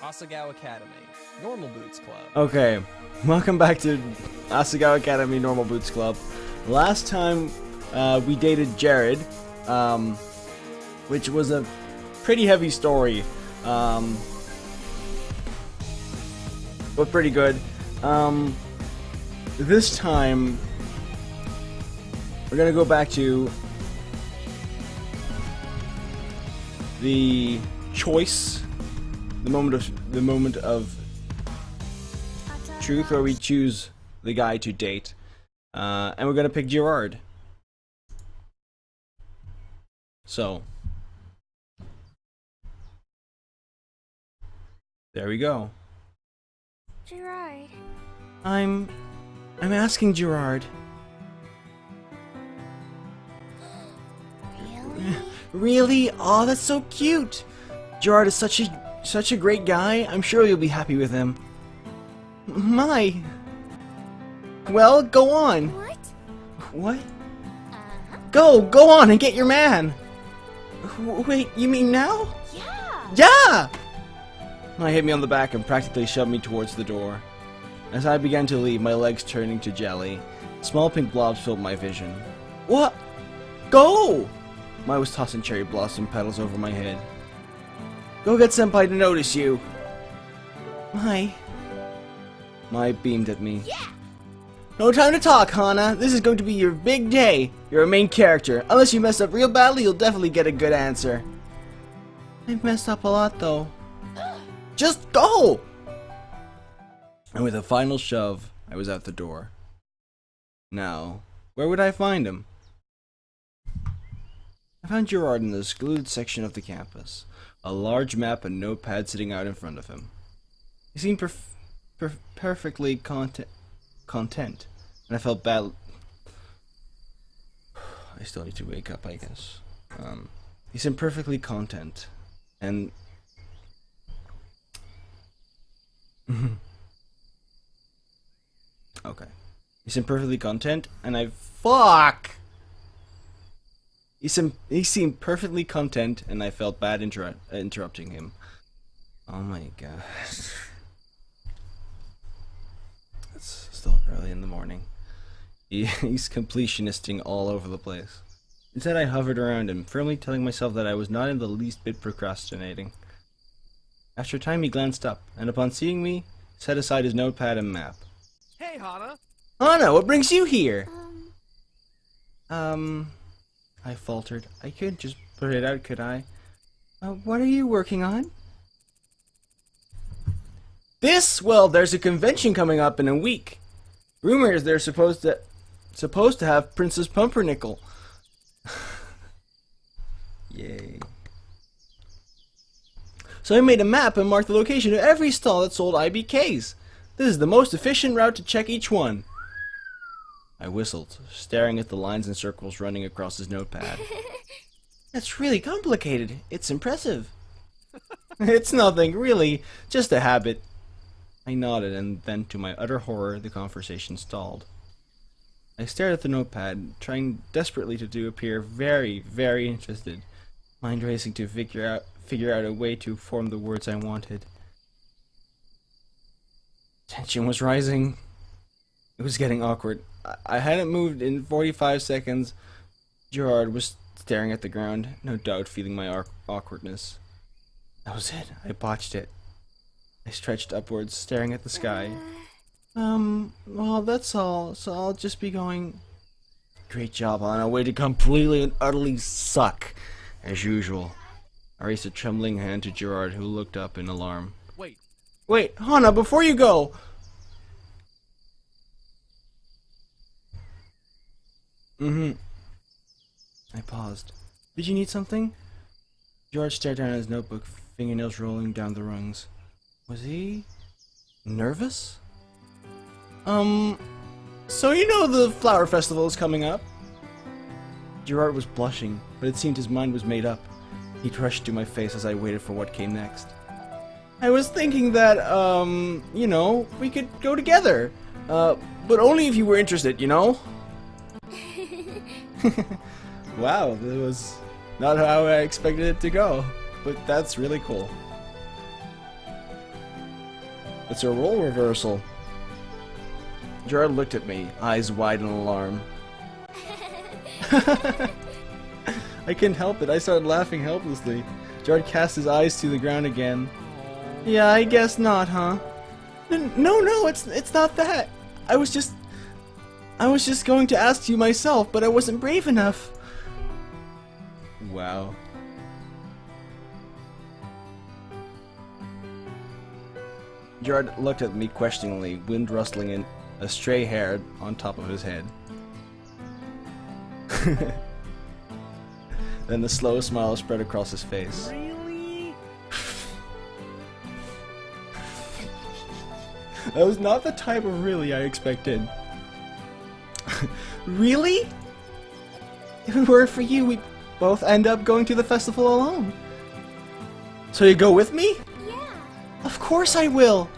Asagao Academy, Normal Boots Club. Okay, welcome back to Asagao Academy Normal Boots Club. Last time we dated Jirard, which was a pretty heavy story, but pretty good. This time we're gonna go back to the choice, the moment of truth, where we choose the guy to date, and we're gonna pick Jirard. So there we go. Jirard. I'm asking Jirard. Really? Really? Oh, that's so cute. Jirard is such a great guy. I'm sure you'll be happy with him. My. Well, go on. What? What? Go on and get your man. Wait, you mean now? Yeah. Yeah! I hit me on the back and practically shoved me towards the door. As I began to leave, my legs turning to jelly. Small pink blobs filled my vision. What? Go! I was tossing cherry blossom petals over my head. Go get Senpai to notice you. My beamed at me. Yeah. No time to talk, Hana. This is going to be your big day. You're a main character. Unless you mess up real badly, you'll definitely get a good answer. I've messed up a lot, though. Just go! And with a final shove, I was out the door. Now, where would I find him? I found Jirard in the secluded section of the campus, a large map and notepad sitting out in front of him. He seemed perfectly content, and I felt bad. I still need to wake up, I guess. He seemed perfectly content, and okay. He seemed perfectly content, and He seemed perfectly content, and I felt bad interrupting him. Oh my god. It's still early in the morning. He's completionisting all over the place. Instead, I hovered around him, firmly telling myself that I was not in the least bit procrastinating. After a time, he glanced up, and upon seeing me, set aside his notepad and map. Hey, Hana! Hana, what brings you here? I faltered. I couldn't just put it out, could I? What are you working on? Well, there's a convention coming up in a week. Rumors they're supposed to have Princess Pumpernickel. Yay. So I made a map and marked the location of every stall that sold IBKs. This is the most efficient route to check each one. I whistled, staring at the lines and circles running across his notepad. That's really complicated. It's impressive. It's nothing, really. Just a habit. I nodded, and then, to my utter horror, the conversation stalled. I stared at the notepad, trying desperately to appear very, very interested, mind racing to figure out a way to form the words I wanted. Tension was rising. It was getting awkward. I hadn't moved in 45 seconds. Jirard was staring at the ground, no doubt feeling my awkwardness. That was it. I botched it. I stretched upwards, staring at the sky. Well, that's all, so I'll just be going... Great job, Hana. Way to completely and utterly suck, as usual. I raised a trembling hand to Jirard, who looked up in alarm. Wait, Hana, before you go! I paused. Did you need something? Jirard stared down at his notebook, fingernails rolling down the rungs. Was he nervous? So you know the flower festival is coming up? Jirard was blushing, but it seemed his mind was made up. He rushed to my face as I waited for what came next. I was thinking that, you know, we could go together. But only if you were interested, you know? Wow, that was not how I expected it to go, but that's really cool. It's a role reversal. Jirard looked at me, eyes wide in alarm. I couldn't help it. I started laughing helplessly. Jirard cast his eyes to the ground again. Yeah, I guess not, huh? No, it's not that. I was just going to ask you myself, but I wasn't brave enough. Wow. Jirard looked at me questioningly, wind rustling in a stray hair on top of his head. Then the slow smile spread across his face. Really? That was not the type of really I expected. Really? If it weren't for you, we'd both end up going to the festival alone. So you go with me? Yeah. Of course I will!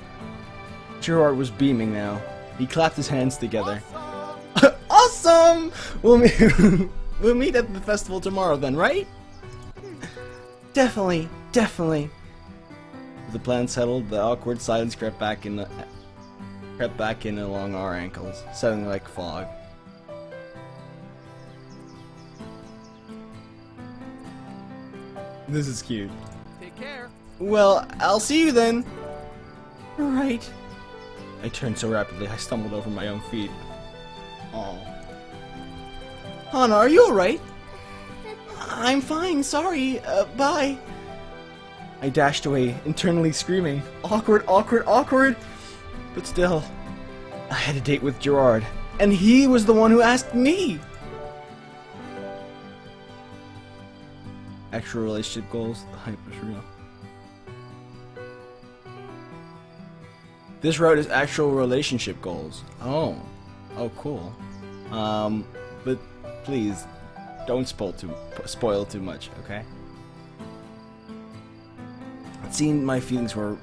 Jirard was beaming now. He clapped his hands together. Awesome! We'll meet at the festival tomorrow then, right? Definitely. With the plan settled, the awkward silence crept back in along our ankles, settling like fog. This is cute. Take care. Well, I'll see you then. Right. I turned so rapidly I stumbled over my own feet. Oh. Hana, are you alright? I'm fine, sorry. Bye. I dashed away, internally screaming. Awkward. But still, I had a date with Jirard, and he was the one who asked me. Actual relationship goals, the hype is real. This route is actual relationship goals. Oh, cool. But please, don't spoil too much, okay? It seemed my feelings were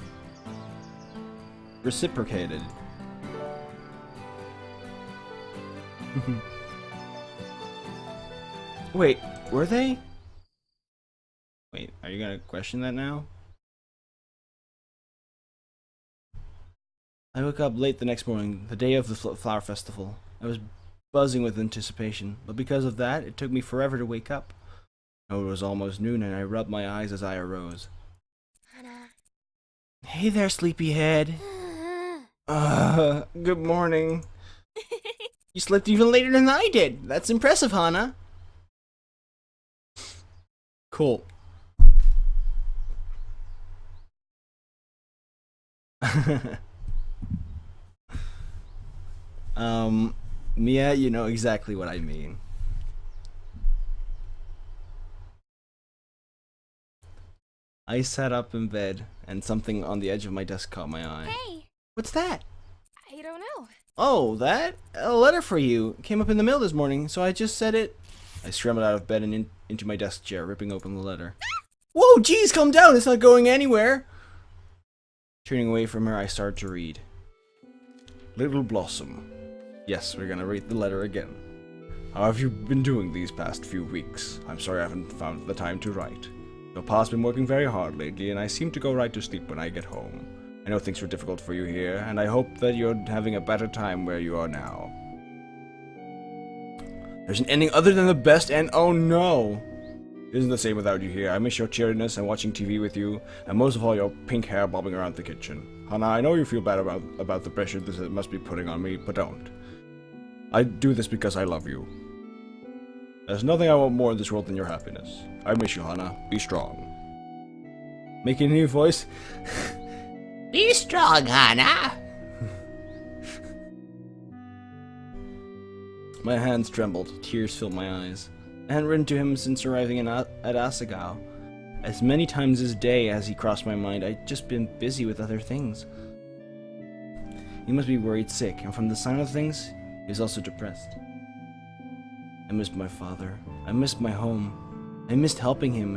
reciprocated. Wait, were they? Wait, are you gonna question that now? I woke up late the next morning, the day of the flower festival. I was buzzing with anticipation, but because of that, it took me forever to wake up. It was almost noon, and I rubbed my eyes as I arose. Hana. Hey there, sleepyhead. Good morning. You slept even later than I did. That's impressive, Hana. Cool. Mia, you know exactly what I mean. I sat up in bed, and something on the edge of my desk caught my eye. Hey, What's that? I don't know. Oh, that? A letter for you. Came up in the mail this morning, so I just said it. I scrambled out of bed and into my desk chair, ripping open the letter. Whoa, geez, calm down. It's not going anywhere. Turning away from her, I started to read. Little Blossom. Yes, we're gonna read the letter again. How have you been doing these past few weeks? I'm sorry I haven't found the time to write. Your pa's been working very hard lately, and I seem to go right to sleep when I get home. I know things were difficult for you here, and I hope that you're having a better time where you are now. There's an ending other than the best end. Oh no! It isn't the same without you here. I miss your cheeriness and watching TV with you, and most of all your pink hair bobbing around the kitchen. Hana, I know you feel bad about the pressure this must be putting on me, but don't. I do this because I love you. There's nothing I want more in this world than your happiness. I miss you, Hana. Be strong. Making a new voice. Be strong, Hana. My hands trembled. Tears filled my eyes. I hadn't written to him since arriving at Asagao. As many times this day as he crossed my mind, I'd just been busy with other things. He must be worried sick, and from the sign of things, he was also depressed. I missed my father. I missed my home. I missed helping him.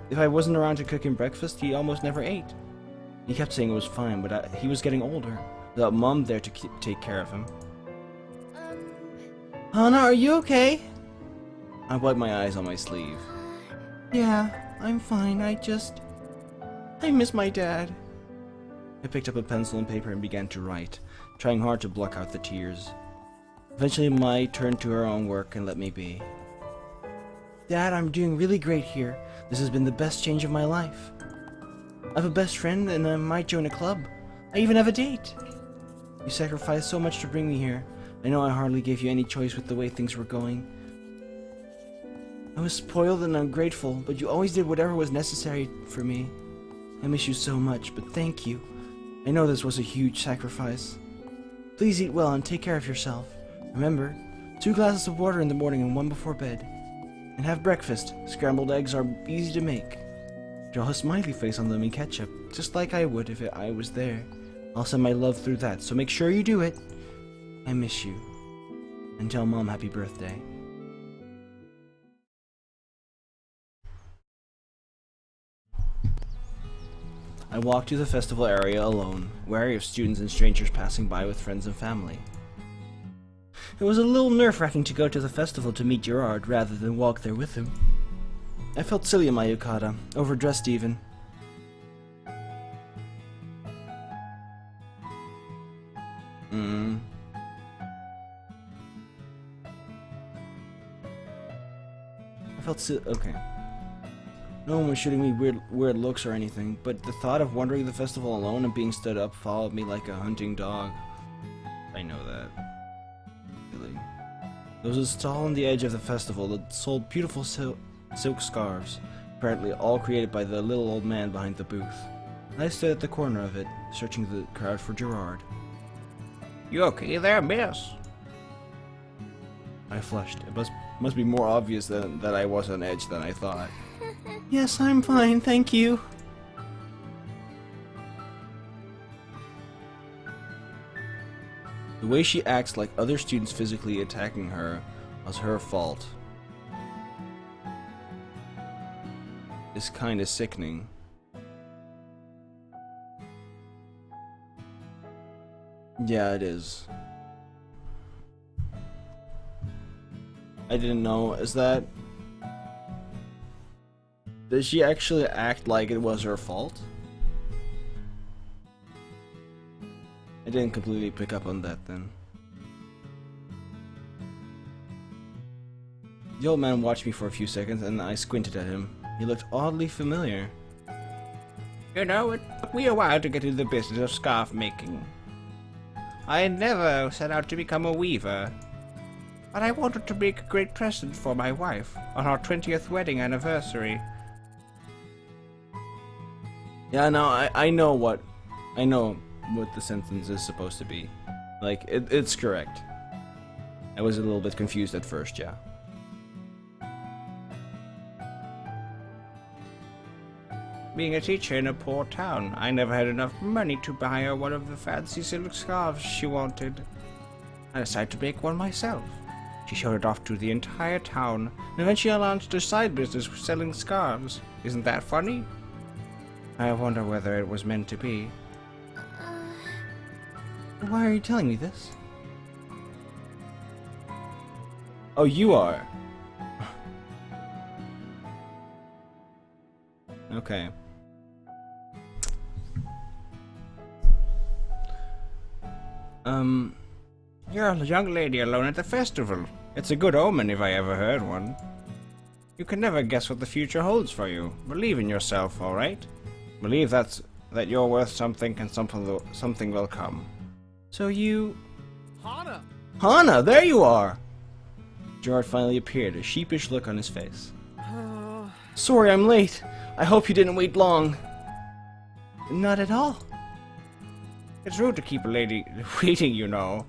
If I wasn't around to cook him breakfast, he almost never ate. He kept saying it was fine, but he was getting older, without Mom there to take care of him. Hana, are you okay? I wiped my eyes on my sleeve. Yeah, I'm fine. I miss my dad. I picked up a pencil and paper and began to write, trying hard to block out the tears. Eventually, Mai turned to her own work and let me be. Dad, I'm doing really great here. This has been the best change of my life. I have a best friend and I might join a club. I even have a date. You sacrificed so much to bring me here. I know I hardly gave you any choice with the way things were going. I was spoiled and ungrateful, but you always did whatever was necessary for me. I miss you so much, but thank you. I know this was a huge sacrifice. Please eat well and take care of yourself. Remember, 2 glasses of water in the morning and 1 before bed. And have breakfast. Scrambled eggs are easy to make. Draw a smiley face on them in ketchup, just like I would if I was there. I'll send my love through that, so make sure you do it. I miss you. And tell Mom happy birthday. I walked to the festival area alone, wary of students and strangers passing by with friends and family. It was a little nerve-wracking to go to the festival to meet Jirard rather than walk there with him. I felt silly in my yukata, overdressed even. I felt okay. No one was shooting me weird looks or anything, but the thought of wandering the festival alone and being stood up followed me like a hunting dog. I know that. Really. There was a stall on the edge of the festival that sold beautiful silk scarves, apparently all created by the little old man behind the booth. I stood at the corner of it, searching the crowd for Jirard. You okay there, miss? I flushed. It must be more obvious that I was on edge than I thought. Yes, I'm fine, thank you. The way she acts like other students physically attacking her was her fault. It's kinda sickening. Yeah, it is. I didn't know. Is that... Did she actually act like it was her fault? I didn't completely pick up on that then. The old man watched me for a few seconds and I squinted at him. He looked oddly familiar. You know, it took me a while to get into the business of scarf making. I never set out to become a weaver, but I wanted to make a great present for my wife on our 20th wedding anniversary. Yeah, no, I know what the sentence is supposed to be. Like, it's correct. I was a little bit confused at first, yeah. Being a teacher in a poor town, I never had enough money to buy her one of the fancy silk scarves she wanted. I decided to make one myself. She showed it off to the entire town, and eventually I launched a side business selling scarves. Isn't that funny? I wonder whether it was meant to be. Why are you telling me this? Oh, you are. Okay. You're a young lady alone at the festival. It's a good omen if I ever heard one. You can never guess what the future holds for you. Believe in yourself, alright? Believe that you're worth something and something will come. So you... Hana! Hana, there you are! Jirard finally appeared, a sheepish look on his face. Sorry I'm late. I hope you didn't wait long. Not at all. It's rude to keep a lady waiting, you know.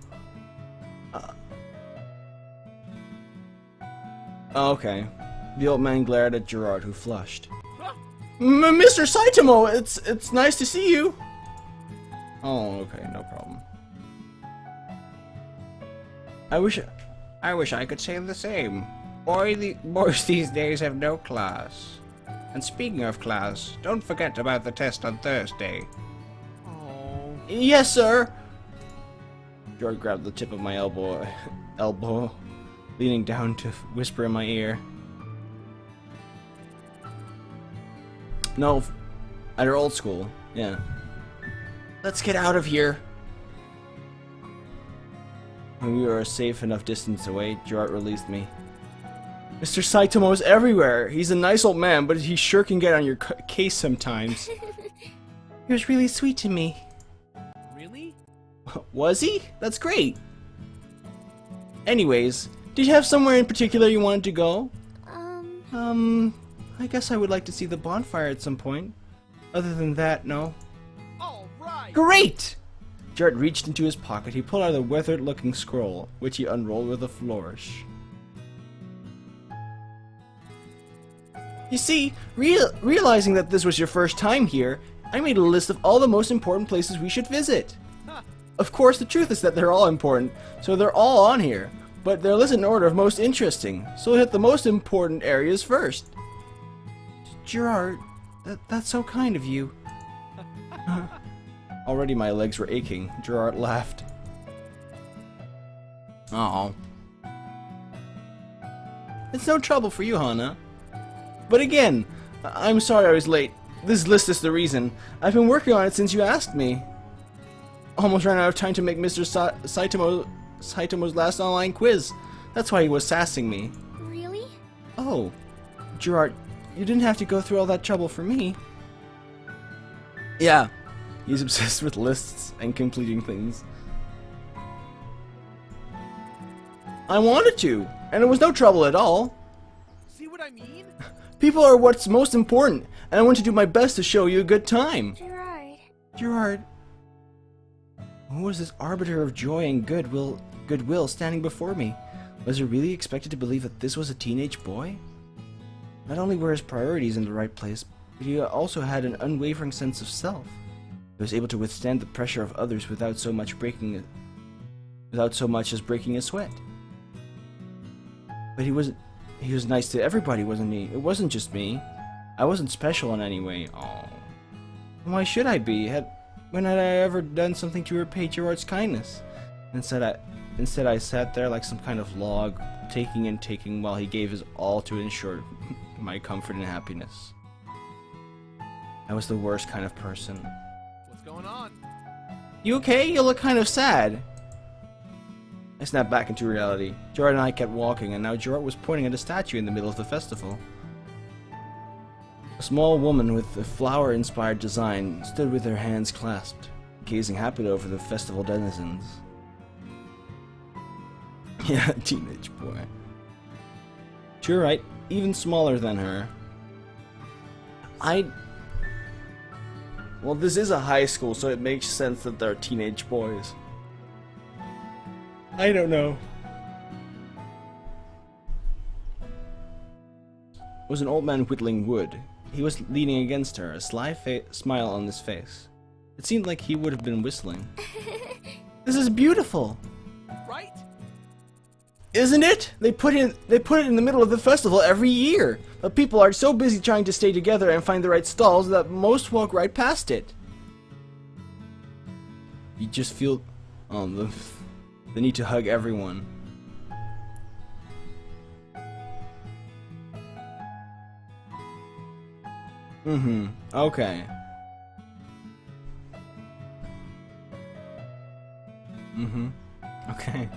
Okay. The old man glared at Jirard, who flushed. Mr. Saitama, it's nice to see you. Oh, okay, no problem. I wish I could say the same. Boys these days have no class. And speaking of class, don't forget about the test on Thursday. Oh. Yes, sir. Jirard grabbed the tip of my elbow, leaning down to whisper in my ear. No, at her old school, yeah. Let's get out of here. When we were a safe enough distance away, Jirard released me. Mr. Saitomo is everywhere. He's a nice old man, but he sure can get on your case sometimes. He was really sweet to me. Really? Was he? That's great. Anyways, did you have somewhere in particular you wanted to go? I guess I would like to see the bonfire at some point. Other than that, no. All right. Great! Jirard reached into his pocket. He pulled out a withered-looking scroll, which he unrolled with a flourish. You see, realizing that this was your first time here, I made a list of all the most important places we should visit. Huh. Of course, the truth is that they're all important, so they're all on here. But they're listed in order of most interesting, so we'll hit the most important areas first. Jirard, that's so kind of you. Already my legs were aching. Jirard laughed. Oh. It's no trouble for you, Hana. But again, I'm sorry I was late. This list is the reason. I've been working on it since you asked me. Almost ran out of time to make Mr. Saitomo's last online quiz. That's why he was sassing me. Really? Oh, Jirard, you didn't have to go through all that trouble for me. Yeah, he's obsessed with lists and completing things. I wanted to, and it was no trouble at all. See what I mean? People are what's most important, and I want to do my best to show you a good time. Jirard. Jirard, who was this arbiter of joy and goodwill standing before me? Was he really expected to believe that this was a teenage boy? Not only were his priorities in the right place, but he also had an unwavering sense of self. He was able to withstand the pressure of others without so much as breaking a sweat. But he was nice to everybody, wasn't he? It wasn't just me. I wasn't special in any way. Oh, why should I be? When had I ever done something to repay Jirard's kindness? Instead, I sat there like some kind of log, taking and taking while he gave his all to ensure my comfort and happiness. I was the worst kind of person. What's going on? You okay? You look kind of sad. I snapped back into reality. Jirard and I kept walking, and now Jirard was pointing at a statue in the middle of the festival. A small woman with a flower-inspired design stood with her hands clasped, gazing happily over the festival denizens. Yeah, teenage boy. You're right, even smaller than her. Well, this is a high school, so it makes sense that they're teenage boys. I don't know. It was an old man whittling wood. He was leaning against her, a sly smile on his face. It seemed like he would have been whistling. This is beautiful! Right? Isn't it? They put it in the middle of the festival every year. But people are so busy trying to stay together and find the right stalls that most walk right past it. You just feel the need to hug everyone. Okay. Okay.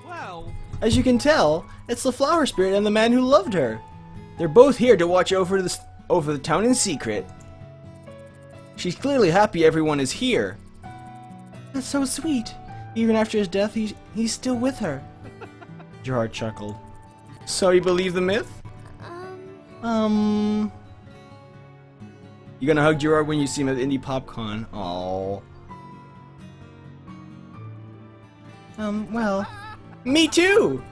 Well, As you can tell, it's the flower spirit and the man who loved her. They're both here to watch over the town in secret. She's clearly happy everyone is here. That's so sweet. Even after his death, he's still with her. Jirard chuckled. So you believe the myth? You gonna hug Jirard when you see him at Indie PopCon? Aww. Well, me too!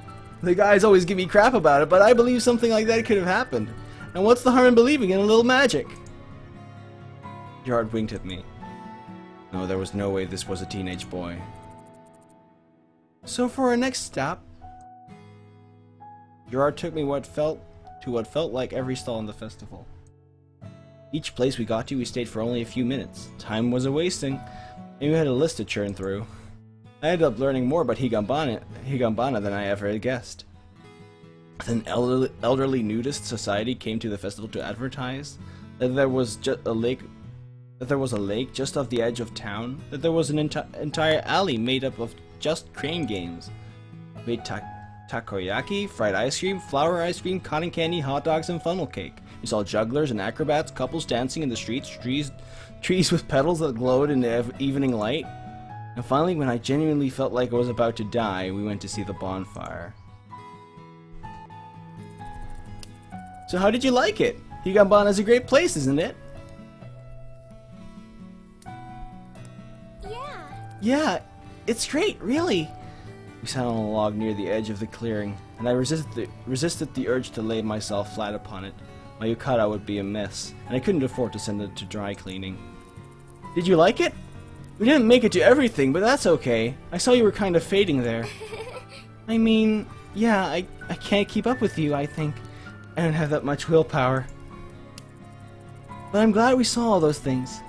The guys always give me crap about it, but I believe something like that could have happened. And what's the harm in believing in a little magic? Jirard winked at me. No, there was no way this was a teenage boy. So for our next stop, Jirard took me what felt like every stall in the festival. Each place we got to, we stayed for only a few minutes. Time was a-wasting, and we had a list to churn through. I ended up learning more about Higambana than I ever had guessed. An elderly nudist society came to the festival to advertise that there was just a lake that there was a lake just off the edge of town, that there was an entire alley made up of just crane games. We ate takoyaki, fried ice cream, flour ice cream, cotton candy, hot dogs, and funnel cake. We saw jugglers and acrobats, couples dancing in the streets, trees with petals that glowed in the evening light. And finally, when I genuinely felt like I was about to die, we went to see the bonfire. So how did you like it? Higanbana is a great place, isn't it? Yeah. Yeah, it's great, really. We sat on a log near the edge of the clearing, and I resisted the urge to lay myself flat upon it. My yukata would be a mess, and I couldn't afford to send it to dry cleaning. Did you like it? We didn't make it to everything, but that's okay. I saw you were kind of fading there. I mean, yeah, I can't keep up with you, I think. I don't have that much willpower. But I'm glad we saw all those things.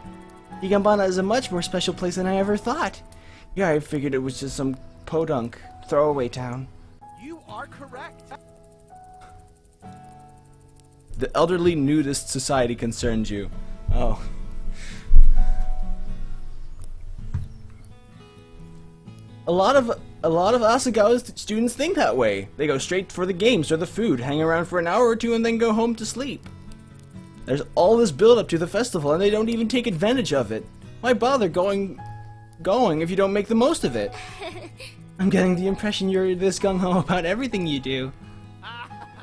Higanbana is a much more special place than I ever thought. Yeah, I figured it was just some podunk throwaway town. You are correct. The elderly nudist society concerns you. Oh. A lot of Asagao's students think that way. They go straight for the games or the food, hang around for an hour or two, and then go home to sleep. There's all this build-up to the festival, and they don't even take advantage of it. Why bother going if you don't make the most of it? I'm getting the impression you're this gung-ho about everything you do.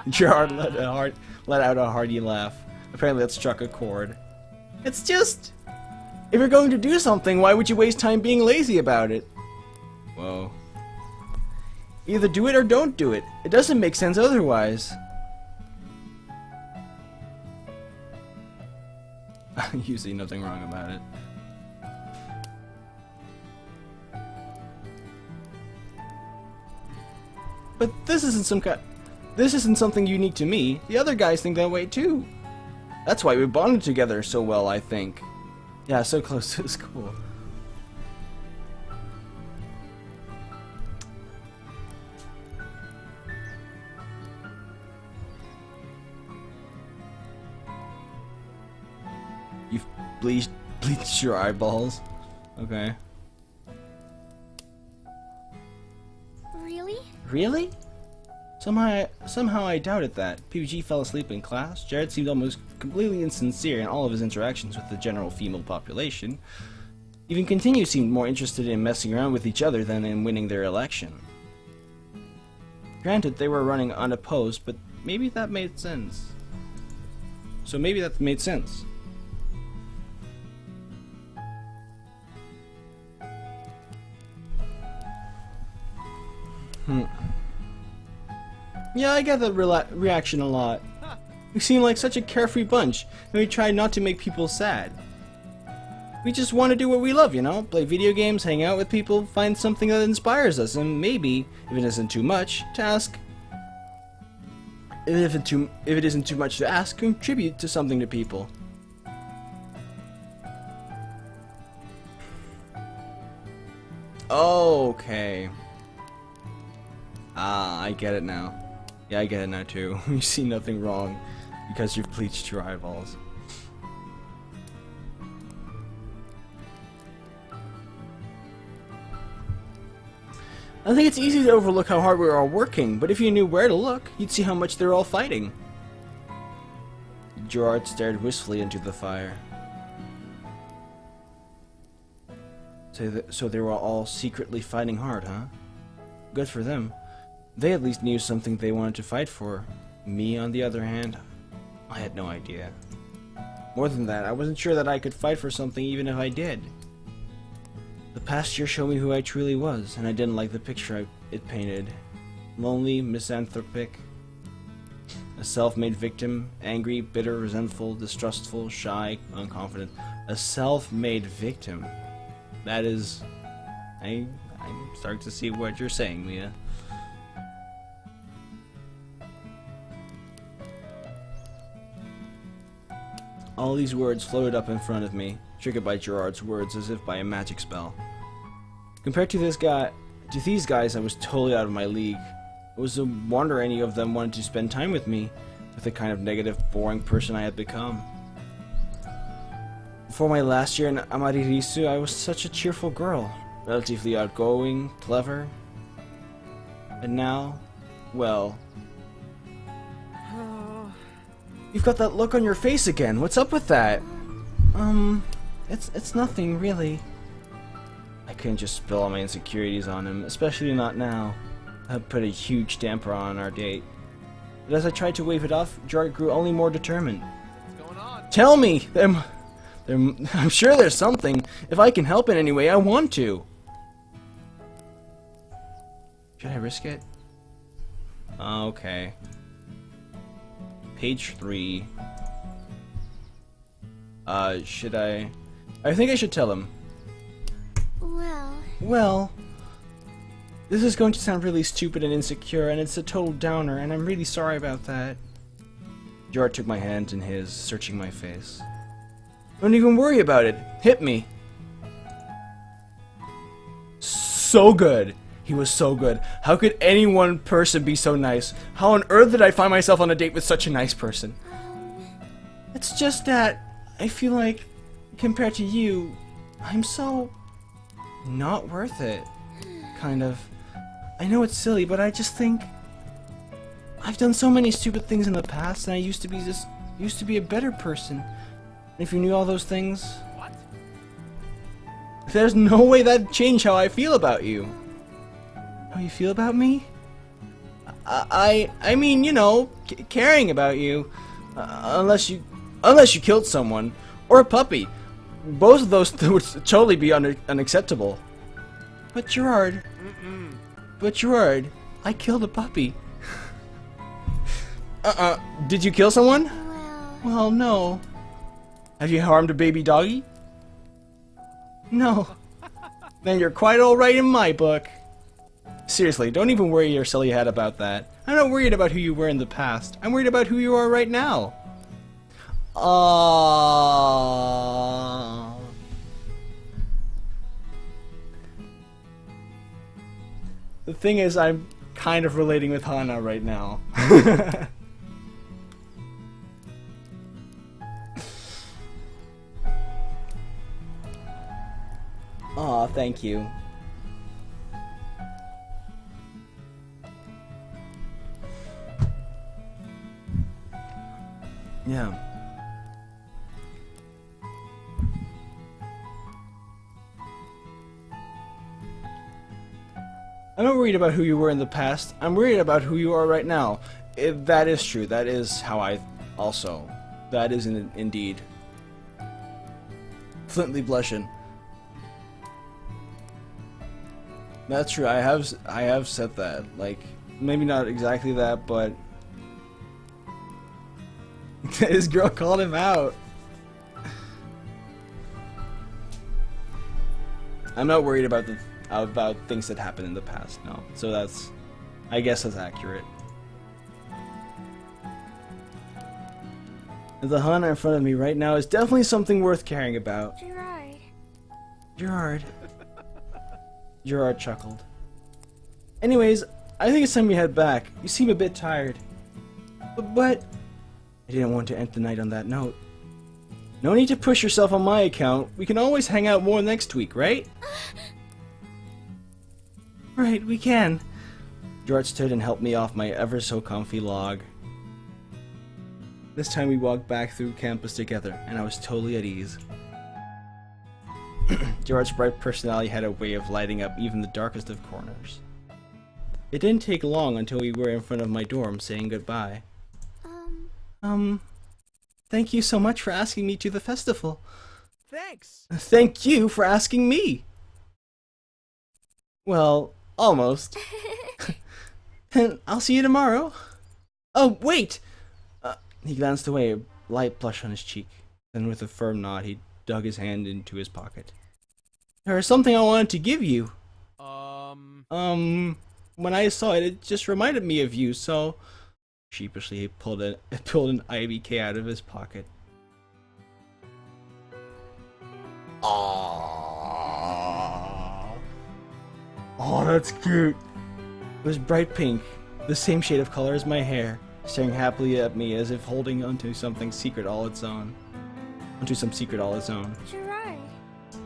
Jirard let out a hearty laugh. Apparently that struck a chord. It's just... if you're going to do something, why would you waste time being lazy about it? Whoa. Either do it or don't do it. It doesn't make sense otherwise. You see nothing wrong about it. But this isn't something unique to me. The other guys think that way too. That's why we bonded together so well, I think. Yeah, so close to school. You've bleached your eyeballs. Okay. Really? Really? Somehow I doubted that. PPG fell asleep in class. Jirard seemed almost completely insincere in all of his interactions with the general female population. Even Continue seemed more interested in messing around with each other than in winning their election. Granted, they were running unopposed, but maybe that made sense. So maybe that made sense. Yeah, I get that reaction a lot. We seem like such a carefree bunch, and we try not to make people sad. We just want to do what we love, you know? Play video games, hang out with people, find something that inspires us, and maybe, if it isn't too much, to ask... If it isn't too much to ask, contribute to something to people. Okay. Ah, I get it now. Yeah, I get it now too. You see nothing wrong because you've bleached your eyeballs. I think it's easy to overlook how hard we're all working, but if you knew where to look, you'd see how much they're all fighting. Jirard stared wistfully into the fire. So they were all secretly fighting hard, huh? Good for them. They at least knew something they wanted to fight for. Me, on the other hand, I had no idea. More than that, I wasn't sure that I could fight for something even if I did. The past year showed me who I truly was, and I didn't like the picture it painted. Lonely, misanthropic, a self-made victim, angry, bitter, resentful, distrustful, shy, unconfident. A self-made victim. That is... I'm starting to see what you're saying, Mia. All these words floated up in front of me, triggered by Jirard's words as if by a magic spell. Compared to these guys, I was totally out of my league. It was a wonder any of them wanted to spend time with me, with the kind of negative, boring person I had become. For my last year in Amaririsu, I was such a cheerful girl. Relatively outgoing, clever. And now, well... You've got that look on your face again. What's up with that? It's nothing, really. I couldn't just spill all my insecurities on him, especially not now. That put a huge damper on our date. But as I tried to wave it off, Jirard grew only more determined. What's going on? Tell me! I'm sure there's something. If I can help in any way, I want to. Should I risk it? Okay. Page 3. Should I think I should tell him. Well, this is going to sound really stupid and insecure, and it's a total downer, and I'm really sorry about that. Jirard took my hand in his, searching my face. Don't even worry about it. Hit me. So good. He was so good. How could any one person be so nice? How on earth did I find myself on a date with such a nice person? It's just that I feel like, compared to you, I'm so not worth it. Kind of. I know it's silly, but I just think I've done so many stupid things in the past, and I used to be a better person. And if you knew all those things, What? there's no way that'd change how I feel about you. How you feel about me? I mean, you know, caring about you. Unless you killed someone or a puppy. Both of those would totally be unacceptable. But Jirard, I killed a puppy. Did you kill someone? Well, no. Have you harmed a baby doggy? No. Then you're quite alright in my book. Seriously, don't even worry your silly head about that. I'm not worried about who you were in the past. I'm worried about who you are right now. The thing is, I'm kind of relating with Hana right now. Aw, thank you. Yeah. I'm not worried about who you were in the past. I'm worried about who you are right now. That is true. That is how I also. That is indeed. Flintly blushing. That's true. I have said that. Like, maybe not exactly that, but his girl called him out. I'm not worried about things that happened in the past, no. So that's, I guess that's accurate. The Hana in front of me right now is definitely something worth caring about. Jirard. Jirard chuckled. Anyways, I think it's time we head back. You seem a bit tired. But I didn't want to end the night on that note. No need to push yourself on my account. We can always hang out more next week, right? Right, we can. Jirard stood and helped me off my ever so comfy log. This time we walked back through campus together, and I was totally at ease. Jirard's bright personality had a way of lighting up even the darkest of corners. It didn't take long until we were in front of my dorm saying goodbye. Thank you so much for asking me to the festival. Thanks. Thank you for asking me. Well, almost. And I'll see you tomorrow. Oh, wait! He glanced away, a light blush on his cheek. Then with a firm nod, he dug his hand into his pocket. There's something I wanted to give you. When I saw it, it just reminded me of you, so... Sheepishly, he pulled an IBK out of his pocket. Aww. Oh, that's cute. It was bright pink, the same shade of color as my hair, staring happily at me as if holding onto something secret all its own. onto some secret all his own. Jirard.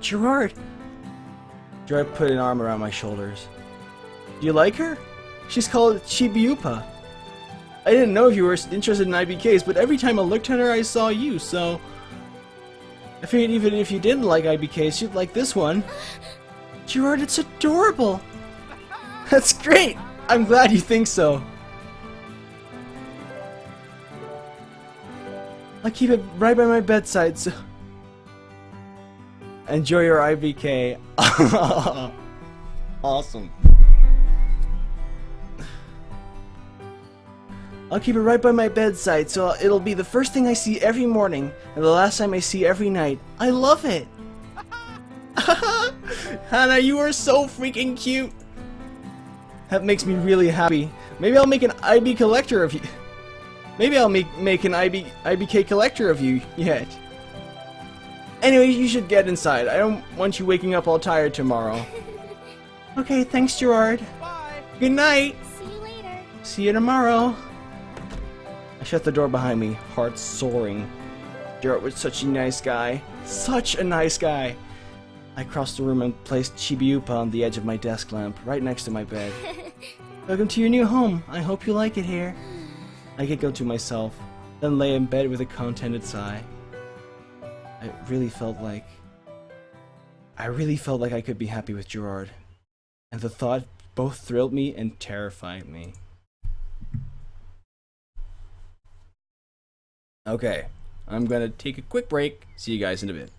Jirard! Jirard put an arm around my shoulders. Do you like her? She's called Chibiupa. I didn't know if you were interested in IBKs, but every time I looked at her, I saw you, so... I figured even if you didn't like IBKs, you'd like this one. Jirard, it's adorable! That's great! I'm glad you think so. I'll keep it right by my bedside, so... Enjoy your IBK. Awesome. I'll keep it right by my bedside, so it'll be the first thing I see every morning, and the last time I see every night. I love it! Hannah, you are so freaking cute! That makes me really happy. Maybe I'll make an IB collector of you. Maybe I'll make an IBK collector of you yet. Anyway, you should get inside. I don't want you waking up all tired tomorrow. Okay, thanks, Jirard. Bye. Good night. See you later. See you tomorrow. I shut the door behind me, heart soaring. Jirard was such a nice guy. Such a nice guy. I crossed the room and placed Chibiupa on the edge of my desk lamp, right next to my bed. Welcome to your new home. I hope you like it here. I giggled to myself, then lay in bed with a contented sigh. I really felt like I could be happy with Jirard, and the thought both thrilled me and terrified me. Okay, I'm gonna take a quick break. See you guys in a bit.